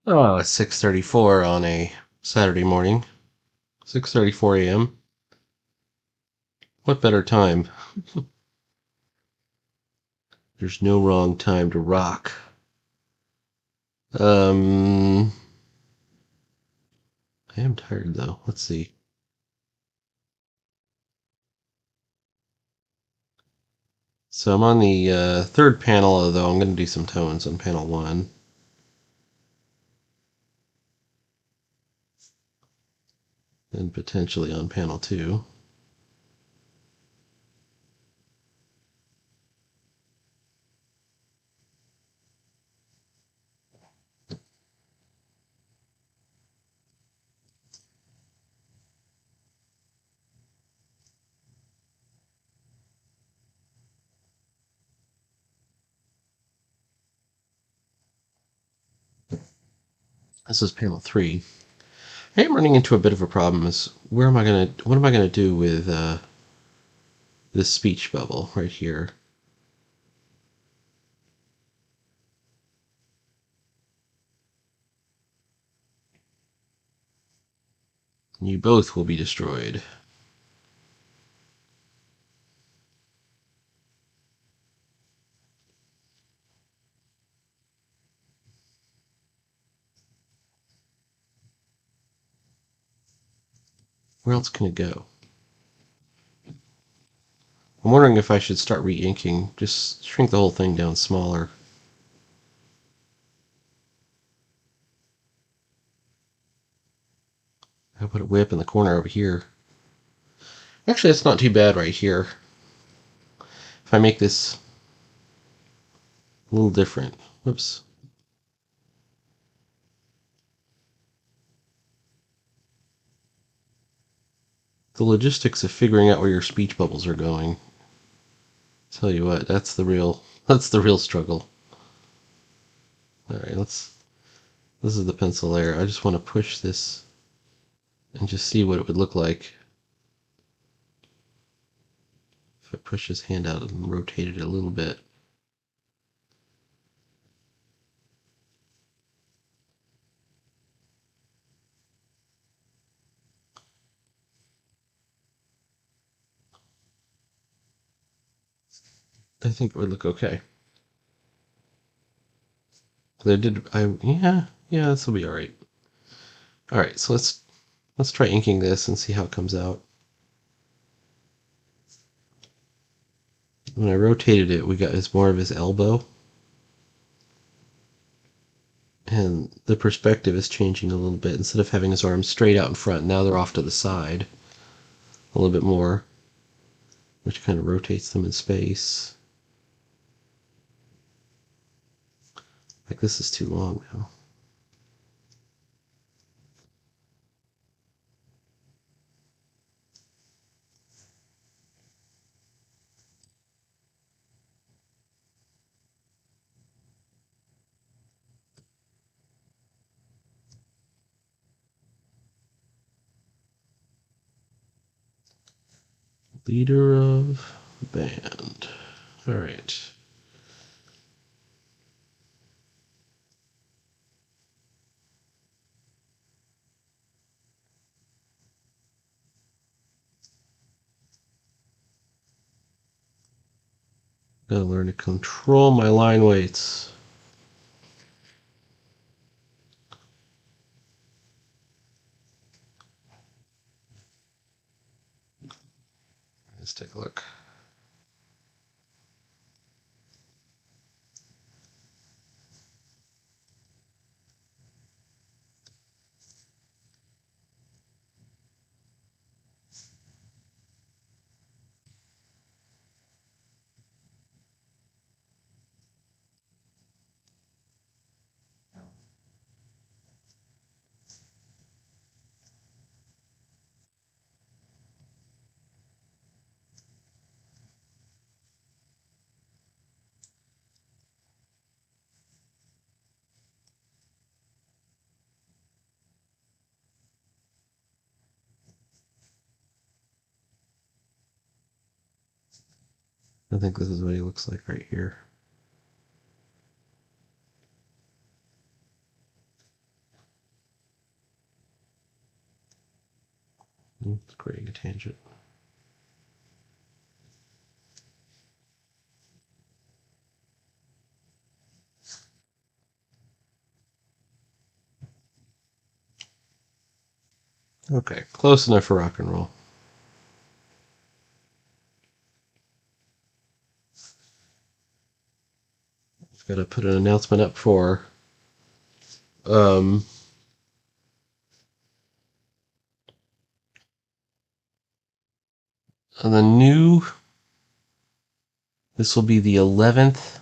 Oh, it's 6:34 on a Saturday morning. 6:34 a.m. What better time? There's no wrong time to rock. I am tired though. Let's see. So I'm on the third panel, although I'm going to do some tones on panel one. And potentially on panel two. This is panel three. I am running into a bit of a problem. Is what am I gonna do with this speech bubble right here? You both will be destroyed. Where else can it go? I'm wondering if I should start re-inking. Just shrink the whole thing down smaller. I'll put it way up in the corner over here. Actually, it's not too bad right here. If I make this a little different. Whoops. The logistics of figuring out where your speech bubbles are going. Tell you what, that's the real struggle. Alright, this is the pencil layer. I just want to push this and just see what it would look like if I push this hand out and rotate it a little bit. I think it would look okay. Yeah, this will be alright. Alright, so let's try inking this and see how it comes out. When I rotated it, we got it's more of his elbow. And the perspective is changing a little bit. Instead of having his arms straight out in front, now they're off to the side a little bit more, which kind of rotates them in space. Like this is too long now. Leader of band. All right. Gotta learn to control my line weights. Let's take a look. I think this is what he looks like right here. Creating a tangent. Okay, close enough for rock and roll. I've got to put an announcement up for the new. This will be the 11th.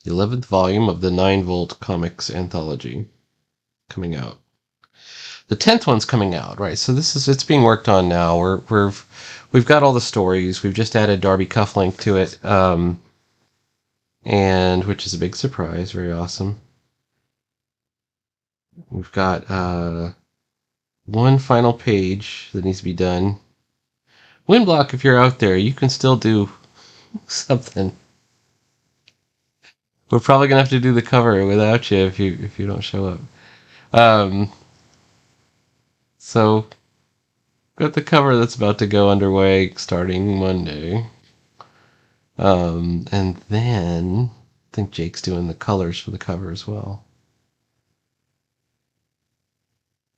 The 11th volume of the 9-Volt Comics Anthology coming out. The 10th one's coming out, right? So it's being worked on now. We've got all the stories. We've just added Darby Cufflink to it, and which is a big surprise, very awesome. We've got one final page that needs to be done. Windblock, if you're out there, you can still do something. We're probably gonna have to do the cover without you if you don't show up. So got the cover that's about to go underway starting Monday. And then I think Jake's doing the colors for the cover as well.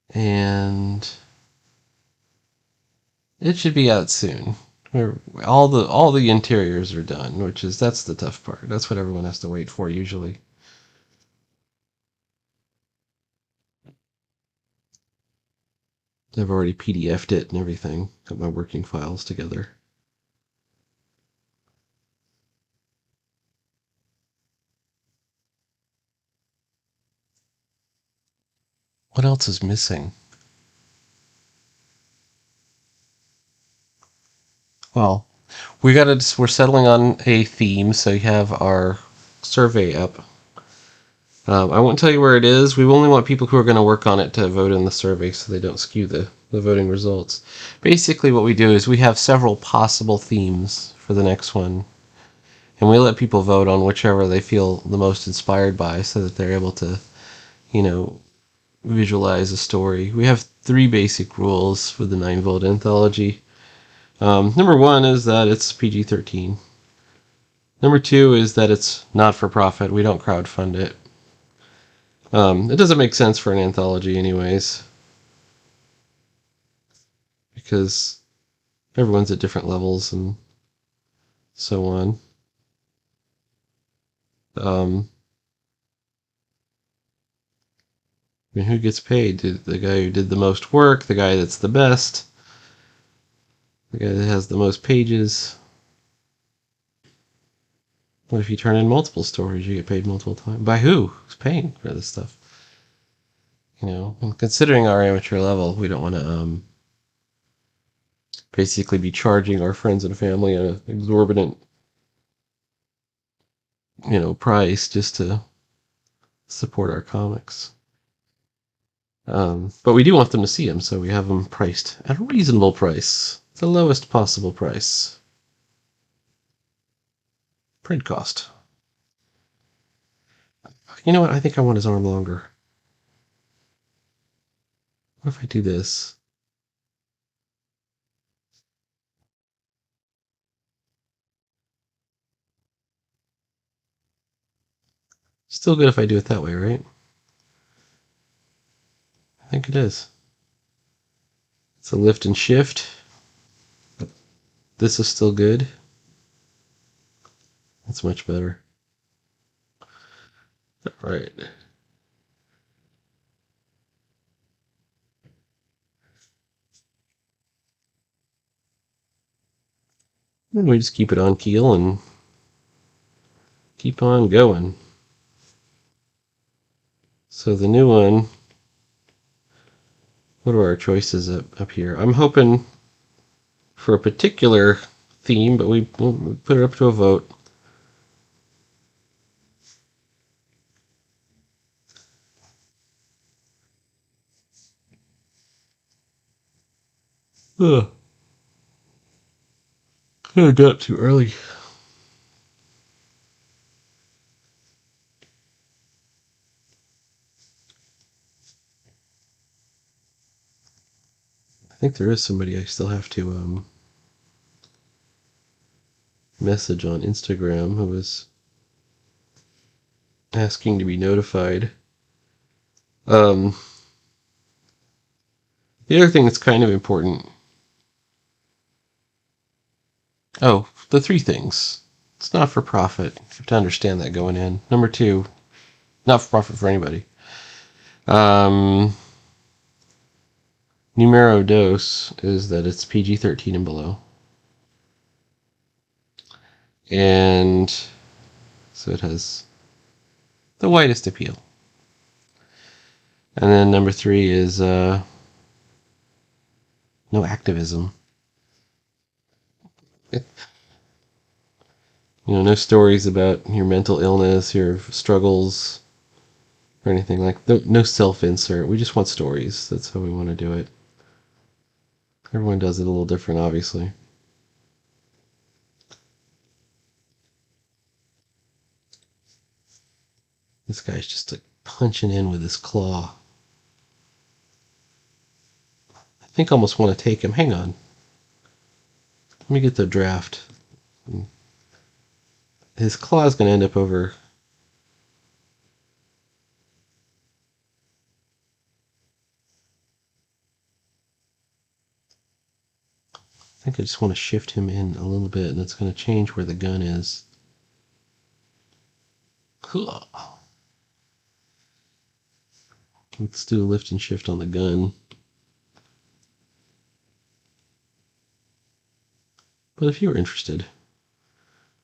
And it should be out soon. All the interiors are done, that's the tough part. That's what everyone has to wait for usually. I've already PDF'd it and everything. Got my working files together. What else is missing? Well, we're settling on a theme, so you have our survey up. I won't tell you where it is. We only want people who are going to work on it to vote in the survey so they don't skew the voting results. Basically, what we do is we have several possible themes for the next one, and we let people vote on whichever they feel the most inspired by so that they're able to, visualize a story. We have 3 basic rules for the 9-Volt Anthology. Number 1 is that it's PG-13. Number 2 is that it's not for profit. We don't crowdfund it. It doesn't make sense for an anthology anyways, because everyone's at different levels and so on. Who gets paid? The guy who did the most work, the guy that's the best, the guy that has the most pages. What if you turn in multiple stories? You get paid multiple times. By who? Who's paying for this stuff? And considering our amateur level, we don't want to basically be charging our friends and family an exorbitant, price just to support our comics. But we do want them to see them, so we have them priced at a reasonable price, the lowest possible price. Print cost. You know what? I think I want his arm longer. What if I do this? Still good if I do it that way, right? I think it is. It's a lift and shift. This is still good. That's much better. All right. Then we just keep it on keel and keep on going. So the new one, what are our choices up here? I'm hoping for a particular theme, but we'll put it up to a vote. Ugh. Kind of got up too early. think there is somebody I still have to message on Instagram who was asking to be notified. Um, the other thing that's kind of important. Oh, the three things. It's not for profit. You have to understand that going in. Number two, not for profit for anybody. Numero dos is that it's PG-13 and below. And so it has the widest appeal. And then number three is no activism. No stories about your mental illness, your struggles, or anything like that. No self-insert. We just want stories. That's how we want to do it. Everyone does it a little different, obviously. This guy's just like punching in with his claw. I think I almost want to take him. Hang on. Let me get the draft. His claw is going to end up over. I think I just want to shift him in a little bit, and it's going to change where the gun is. Let's do a lift and shift on the gun. But if you're interested,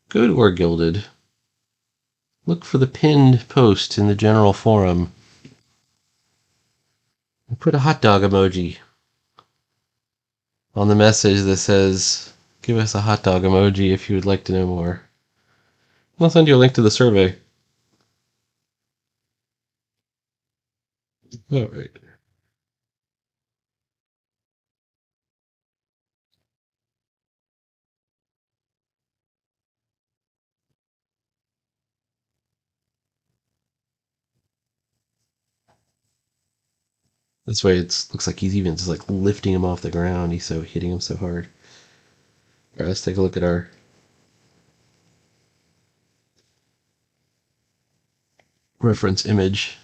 go to our Gilded. Look for the pinned post in the general forum. And put a hot dog emoji on the message that says, give us a hot dog emoji if you would like to know more. I'll send you a link to the survey. All right. This way it looks like he's even just like lifting him off the ground. He's so hitting him so hard. All right, let's take a look at our reference image.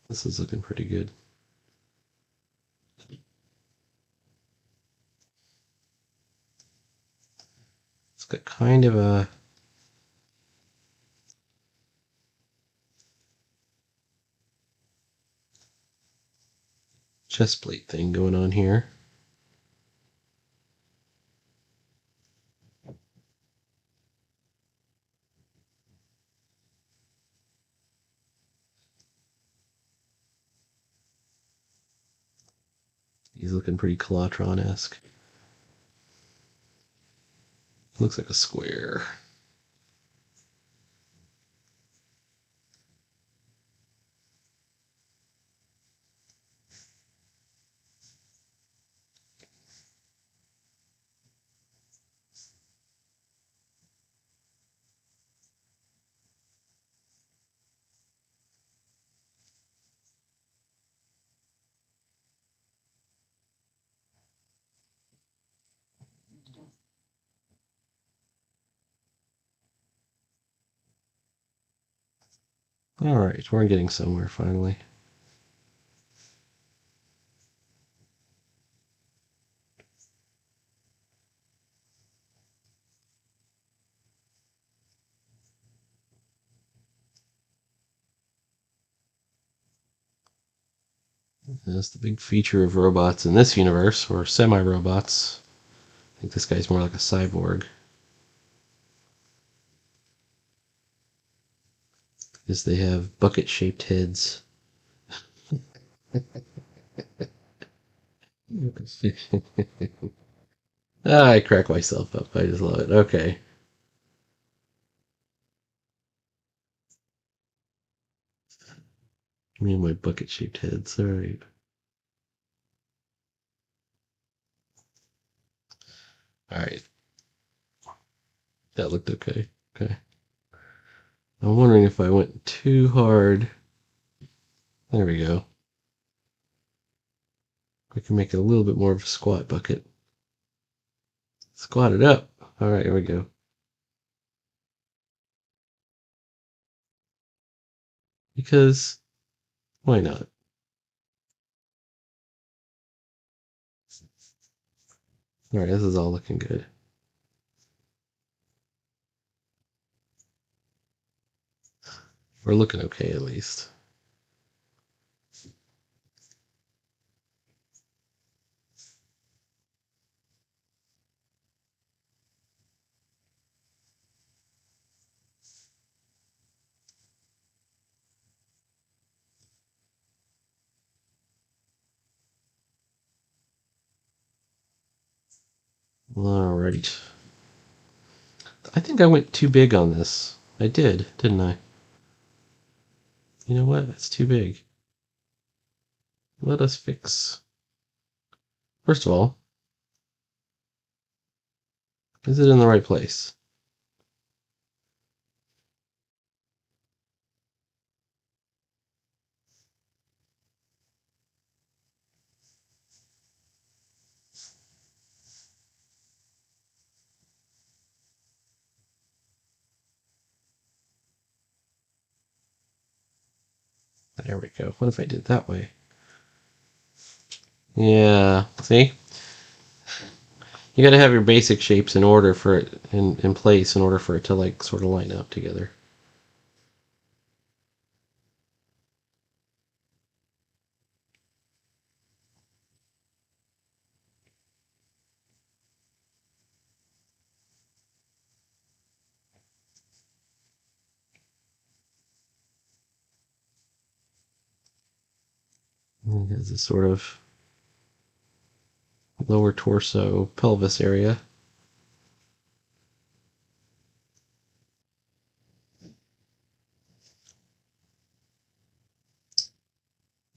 This is looking pretty good. It's got kind of a chest plate thing going on here. He's looking pretty Calatron-esque. Looks like a square. All right, we're getting somewhere finally. That's the big feature of robots in this universe, or semi-robots. I think this guy's more like a cyborg. Is they have bucket-shaped heads. I crack myself up. I just love it. Okay. Me and my bucket-shaped heads. All right. All right. That looked okay. Okay. I'm wondering if I went too hard. There we go. We can make it a little bit more of a squat bucket. Squat it up. All right, here we go. Because why not? All right, this is all looking good. We're looking okay at least. All right. I think I went too big on this. I did, didn't I? You know what? That's too big. Let us fix. First of all, is it in the right place? There we go. What if I did it that way? Yeah, see? You gotta have your basic shapes in order for it in place in order for it to like sort of line up together. And it has this sort of lower torso pelvis area.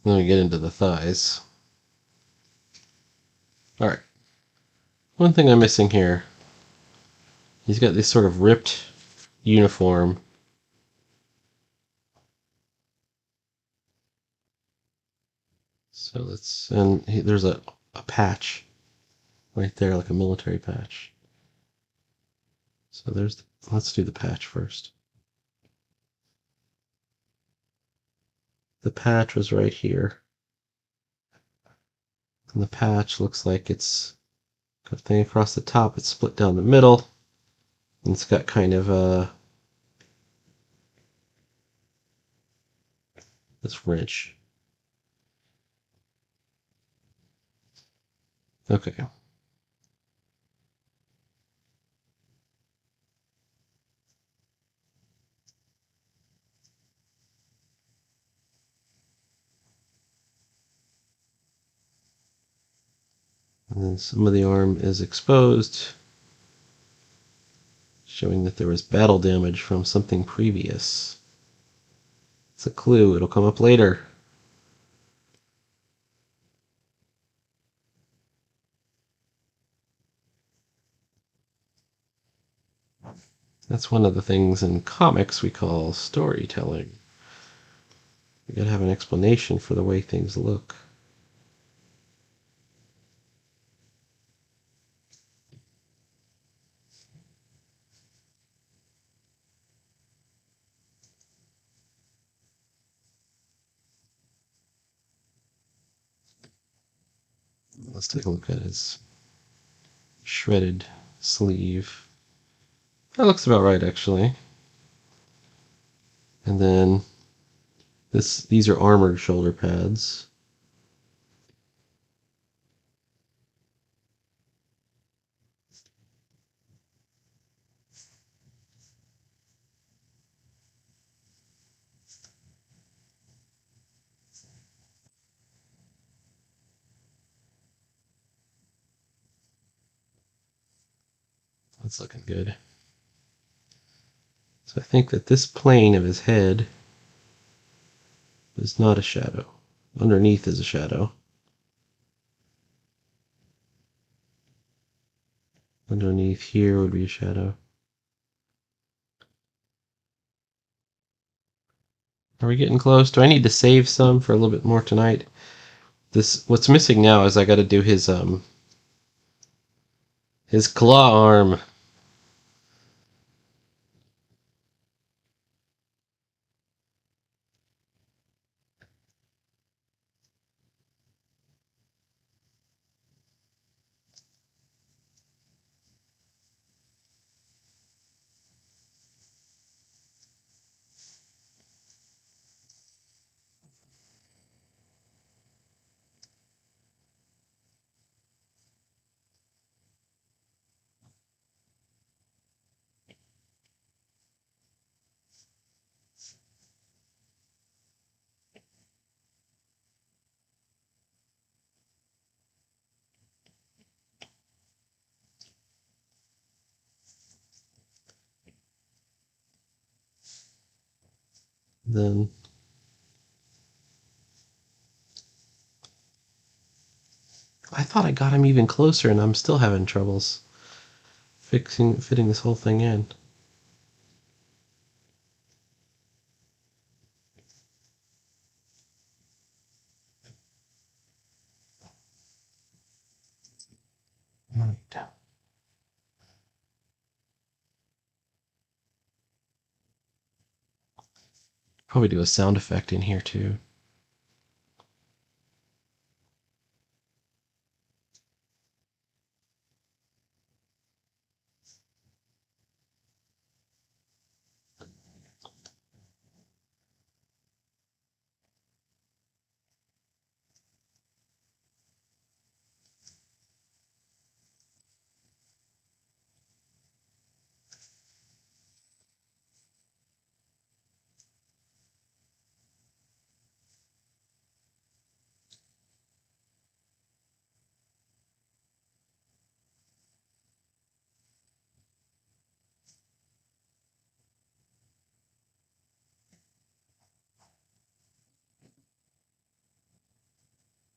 Then we get into the thighs. Alright. One thing I'm missing here. He's got this sort of ripped uniform. So there's a patch right there, like a military patch. So let's do the patch first. The patch was right here. And the patch looks like it's got a thing across the top. It's split down the middle. And it's got kind of this wrench. Okay. And then some of the arm is exposed, showing that there was battle damage from something previous. It's a clue. It'll come up later. That's one of the things in comics we call storytelling. You gotta have an explanation for the way things look. Let's take a look at his shredded sleeve. That looks about right, actually. And then these are armored shoulder pads. That's looking good. So I think that this plane of his head is not a shadow. Underneath is a shadow. Underneath here would be a shadow. Are we getting close? Do I need to save some for a little bit more tonight? This what's missing now is I got to do his claw arm. Then I thought I got him even closer, and I'm still having troubles fitting this whole thing in. Right. Probably do a sound effect in here too.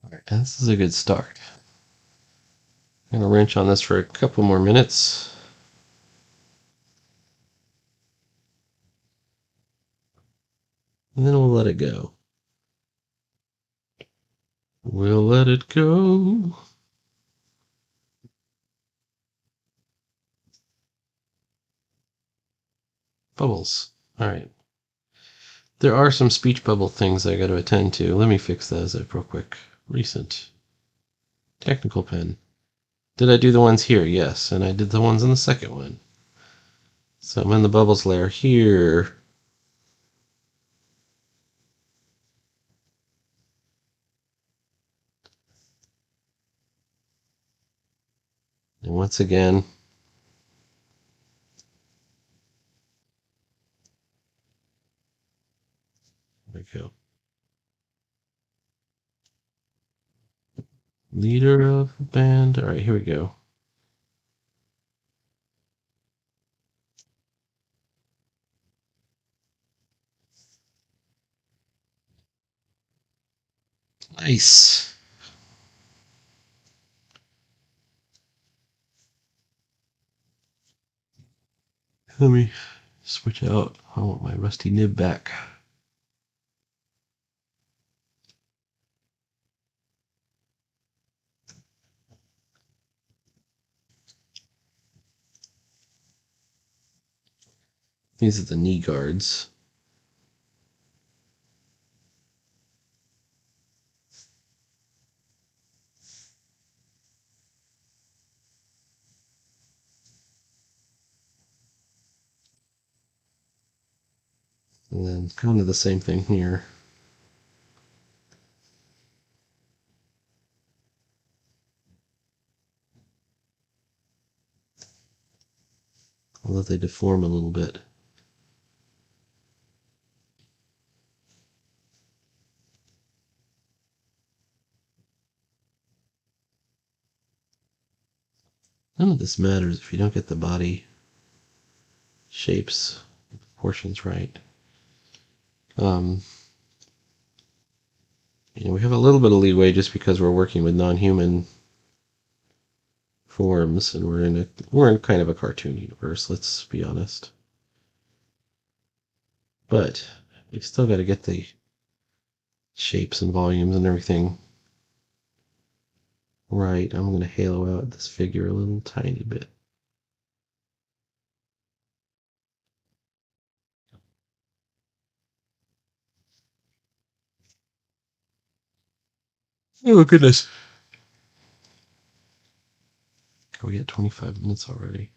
All right, this is a good start. I'm gonna wrench on this for a couple more minutes. And then we'll let it go. We'll let it go. Bubbles. All right. There are some speech bubble things I got to attend to. Let me fix those up real quick. Recent. Technical pen. Did I do the ones here? Yes. And I did the ones in the second one. So I'm in the bubbles layer here. And once again, there we go. Leader of the band. All right, here we go. Nice. Let me switch out. I want my rusty nib back. These are the knee guards. And then kind of the same thing here. Although they deform a little bit. None of this matters if you don't get the body shapes, proportions right. We have a little bit of leeway just because we're working with non-human forms, and we're in kind of a cartoon universe. Let's be honest. But we still got to get the shapes and volumes and everything right, I'm going to halo out this figure a little tiny bit. Oh, goodness. Oh, we got 25 minutes already.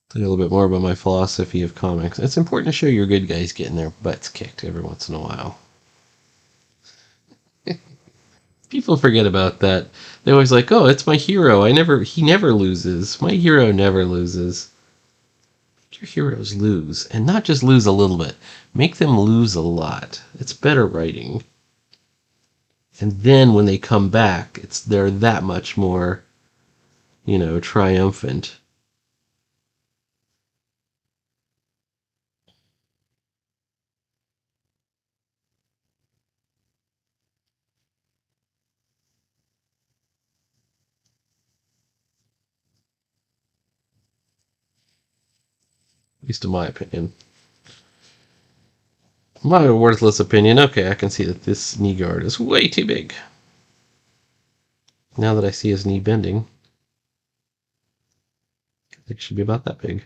Tell you a little bit more about my philosophy of comics. It's important to show your good guys getting their butts kicked every once in a while. People forget about that. They always like, oh, it's my hero. He never loses. My hero never loses. Your heroes lose, and not just lose a little bit. Make them lose a lot. It's better writing. And then when they come back, they're that much more, triumphant. At least in my opinion. My worthless opinion. Okay, I can see that this knee guard is way too big. Now that I see his knee bending, I think it should be about that big.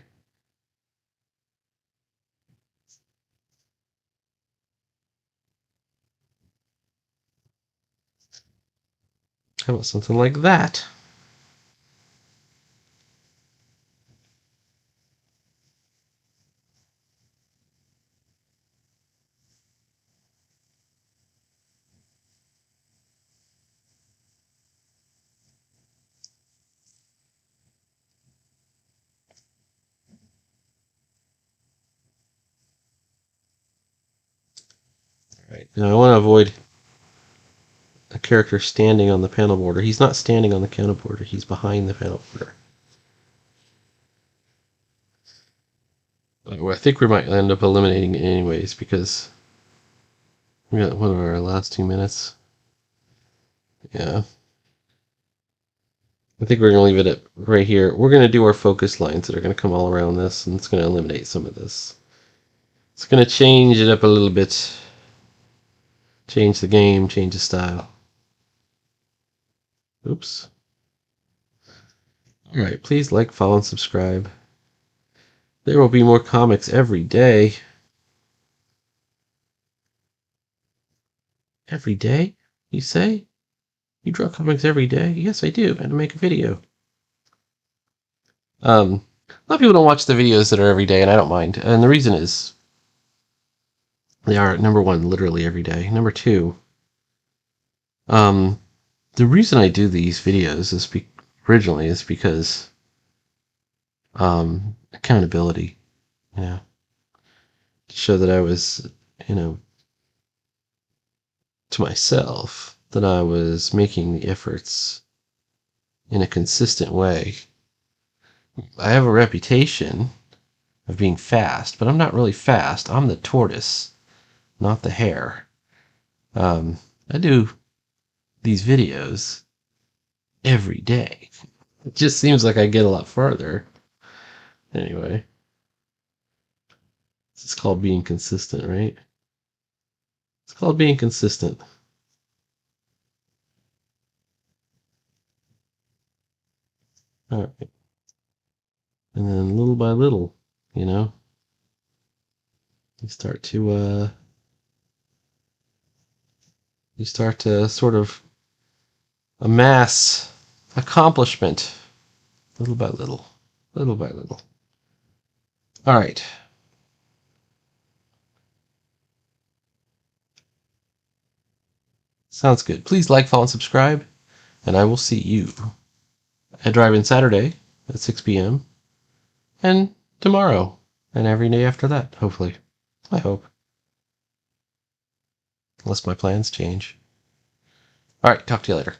How about something like that? All right. Now I want to avoid a character standing on the panel border. He's not standing on the panel border. He's behind the panel border. I think we might end up eliminating it anyways because we got one of our last 2 minutes. Yeah. I think we're going to leave it at right here. We're going to do our focus lines that are going to come all around this, and it's going to eliminate some of this. It's going to change it up a little bit. Change the game, change the style. Oops. Alright, please like, follow, and subscribe. There will be more comics every day. Every day? You say? You draw comics every day? Yes, I do, and I make a video. A lot of people don't watch the videos that are every day, and I don't mind. And the reason is they are, number one, literally every day. Number two, the reason I do these videos originally is because accountability. To show that I was, to myself, that I was making the efforts in a consistent way. I have a reputation of being fast, but I'm not really fast. I'm the tortoise, not the hare. I do these videos every day. It just seems like I get a lot farther. Anyway, this is called being consistent, right? It's called being consistent. All right. And then little by little, you start to sort of amass accomplishment little by little, little by little. All right. Sounds good. Please like, follow, and subscribe, and I will see you at Drive-In Saturday at 6 p.m. and tomorrow, and every day after that, hopefully. I hope. Unless my plans change. All right, talk to you later.